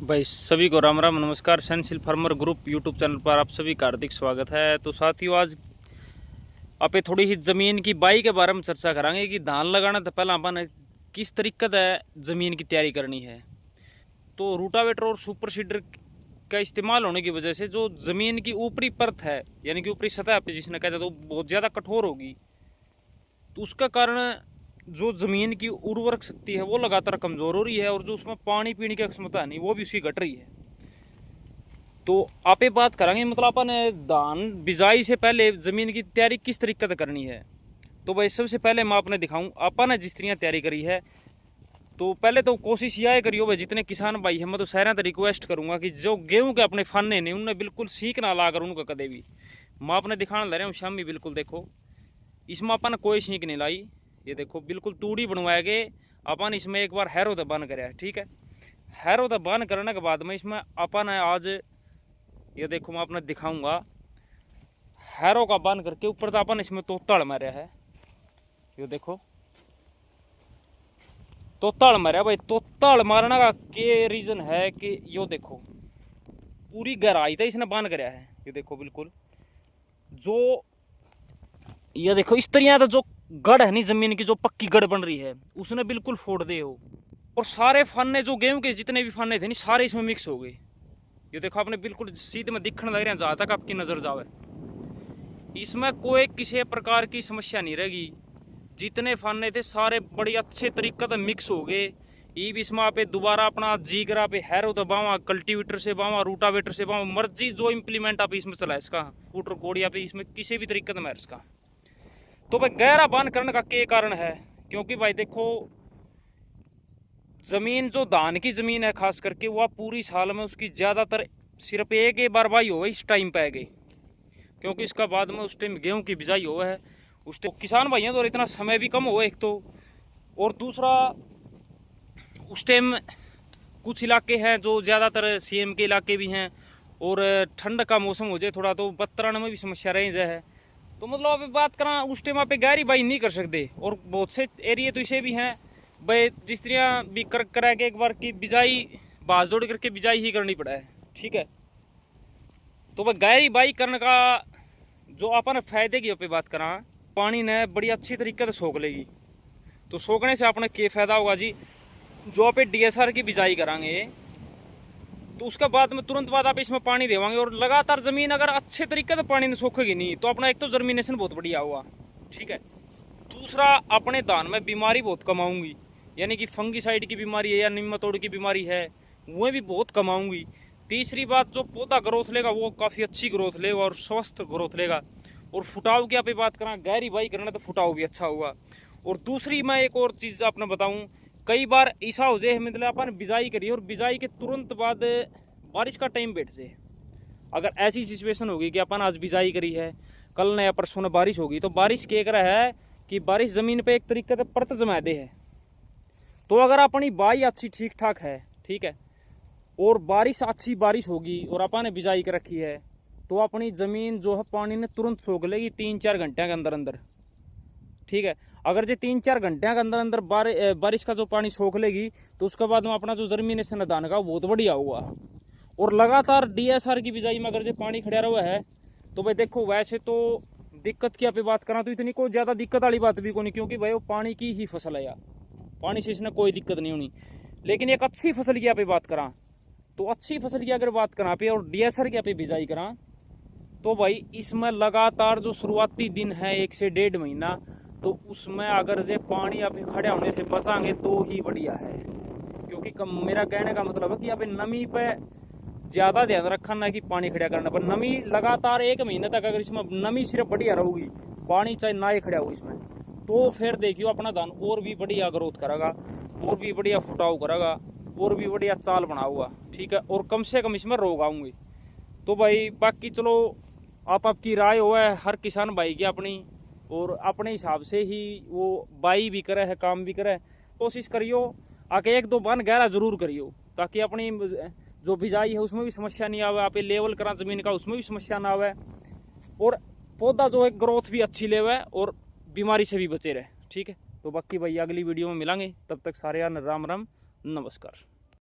भाई सभी को राम राम नमस्कार। सनसिल फार्मर ग्रुप यूट्यूब चैनल पर आप सभी का हार्दिक स्वागत है। तो साथियों, आज आप थोड़ी ही ज़मीन की बाई के बारे में चर्चा करेंगे कि धान लगाना तो पहले अपन किस तरीके से ज़मीन की तैयारी करनी है। तो रूटावेटर और सुपर सीडर का इस्तेमाल होने की वजह से जो ज़मीन की ऊपरी परत है, यानी कि ऊपरी सतह पे जिसने कहते हैं, तो बहुत ज़्यादा कठोर होगी। तो उसका कारण जो ज़मीन की उर्वरक शक्ति है वो लगातार कमज़ोर हो रही है, और जो उसमें पानी पीने की क्षमता नहीं वो भी उसकी घट रही है। तो आप ये बात करेंगे मतलब अपन धान बिजाई से पहले ज़मीन की तैयारी किस तरीके से करनी है। तो भाई सबसे पहले मैं आपने दिखाऊं अपन ने जिस तरह तैयारी करी है। तो पहले तो कोशिश यह करियो भाई, जितने किसान भाई हैं, मैं तो सारे तो रिक्वेस्ट करूंगा कि जो गेहूं के अपने फन्ने नहीं उनने बिल्कुल सीख ना ला कर उनका कदे भी। मैं आपने दिखाने लग रहा हूँ शामी, बिल्कुल देखो इसमें अपन कोई सीख नहीं लाई। ये देखो बिल्कुल तूड़ी बनवाए गए अपन। इसमें एक बार हैरो तो बंद कराया, ठीक है। हैरो तो बंद करने के बाद में इसमें अपन आज ये देखो मैं आपने दिखाऊंगा। हैरो का बंद करके ऊपर तो अपन इसमें तोताड़ मारा है। ये देखो तोताड़ मारा भाई। तोताड़ मारने का के रीजन है कि यो देखो पूरी गहराई तक इसने बंद कराया है। ये देखो बिल्कुल जो ये देखो इस तरह तो जो गढ़ है नहीं जमीन की, जो पक्की गढ़ बन रही है उसने बिल्कुल फोड़ दे हो। और सारे फन्ने जो गेहूं के जितने भी फन्ने थे नहीं सारे इसमें मिक्स हो गए। ये देखो आपने बिल्कुल सीधे में दिखने लग रहे हैं जहां तक आपकी नजर जावे। इसमें कोई किसी प्रकार की समस्या नहीं रहेगी। जितने फन्ने थे सारे बड़ी अच्छे तरीके से मिक्स हो गए। ये भी इसमें आप दोबारा अपना जीगरा पे हैरो तो बावा, कल्टीवेटर से बावा, रूटावेटर से बावा, मर्जी जो इम्प्लीमेंट आप इसमें चला इसका पुटर कोड़िया पे इसमें किसी भी तरीके से मार इसका। तो भाई गहरा बांध करने का क्या कारण है, क्योंकि भाई देखो जमीन जो धान की जमीन है खास करके वह पूरी साल में उसकी ज्यादातर सिर्फ एक ही बार बाई हो इस टाइम पे गई, क्योंकि इसका बाद में उस टाइम गेहूं की बिजाई हो है। उस टाइम किसान भाइयों तो इतना समय भी कम हो एक तो, और दूसरा उस टाइम कुछ इलाके हैं जो ज्यादातर सीएम के इलाके भी हैं, और ठंड का मौसम हो जाए थोड़ा तो बतराने में भी समस्या रह जाए। तो मतलब आप बात करा उस टाइम आप गहरी बाई नहीं कर सकते। और बहुत से एरिया तो ऐसे भी हैं भाई जिस तरह भी करा के एक बार की बिजाई बाज दौड़ करके बिजाई ही करनी पड़ा है, ठीक है। तो वह गहरी बाई करने का जो अपन फायदे की पे बात करा, पानी ने बड़ी अच्छी तरीके से सोख लेगी। तो सोखने से अपने क्या फायदा होगा जी, जो आप डीएसआर की बिजाई करांगे तो उसके बाद में तुरंत बाद आप इसमें पानी देवांगे, और लगातार जमीन अगर अच्छे तरीके से पानी सोखेगी नहीं तो अपना एक तो जर्मिनेशन बहुत बढ़िया हुआ, ठीक है। दूसरा अपने धान में बीमारी बहुत कम आऊंगी, यानी कि फंगीसाइड की बीमारी है या निम्नतोड़ की बीमारी है वह भी बहुत कम आऊंगी। तीसरी बात, जो पौधा ग्रोथ लेगा वो काफ़ी अच्छी ग्रोथ लेगा और स्वस्थ ग्रोथ लेगा। और फुटाव की आप बात करें, गहरी बाई करना तो फुटाव भी अच्छा हुआ। और दूसरी मैं एक और चीज़ आपने बताऊं, कई बार ऐसा हो जाए मतलब अपन बिजाई करिए और बिजाई के तुरंत बाद बारिश का टाइम बैठ जाए। अगर ऐसी सिचुएशन होगी कि अपन आज बिजाई करी है, कल न या परसों न बारिश होगी, तो बारिश क्या कर रहा है कि बारिश जमीन पे एक तरीके से परत जमा दे है। तो अगर अपनी बाई अच्छी ठीक ठाक है, ठीक है, और बारिश अच्छी बारिश होगी और अपन ने बिजाई कर रखी है, तो अपनी जमीन जो है पानी ने तुरंत सोख लेगी 3-4 घंटे के अंदर अंदर, ठीक है। अगर जो 3-4 घंटे के अंदर अंदर बारिश का जो पानी सोख लेगी तो उसके बाद में अपना जो जर्मिनेशन है धान का बहुत बढ़िया हुआ। और लगातार डीएसआर की बिजाई में अगर जो पानी खड़ा हुआ है तो भाई देखो वैसे तो दिक्कत की आप बात करा तो इतनी कोई ज़्यादा दिक्कत वाली बात भी नहीं, क्योंकि भाई वो पानी की ही फसल है यार, पानी से इसमें कोई दिक्कत नहीं होनी। लेकिन एक अच्छी फसल की आप बात करा तो अच्छी फसल की अगर बात करा पे और डीएसआर की आप बिजाई करा तो भाई इसमें लगातार जो शुरुआती दिन है 1 से 1.5 महीना, तो उसमें अगर जे पानी आप खड़े होने से बचाएंगे तो ही बढ़िया है। क्योंकि मेरा कहने का मतलब है कि आप नमी पे ज़्यादा ध्यान रखना ना कि पानी खड़ा करना पर। नमी लगातार 1 महीने तक अगर इसमें नमी सिर्फ बढ़िया रहूगी, पानी चाहे ना ही खड़ा हो इसमें, तो फिर देखियो अपना धान और भी बढ़िया ग्रोथ करेगा, और भी बढ़िया फुटाव करेगा, और भी बढ़िया चाल बनाऊगा, ठीक है। और कम से कम इसमें रोग आऊँगे। तो भाई बाकी चलो आपकी राय हो है हर किसान भाई की अपनी, और अपने हिसाब से ही वो बाई भी करे है काम भी करे। कोशिश करियो आके 1-2 बार गहरा जरूर करियो, ताकि अपनी जो बिजाई है उसमें भी समस्या नहीं आवे, आप लेवल करा जमीन का उसमें भी समस्या ना आवे, और पौधा जो है ग्रोथ भी अच्छी लेवे और बीमारी से भी बचे रहे, ठीक है। तो बाकी भाई अगली वीडियो में मिलेंगे, तब तक सारे यार राम राम नमस्कार।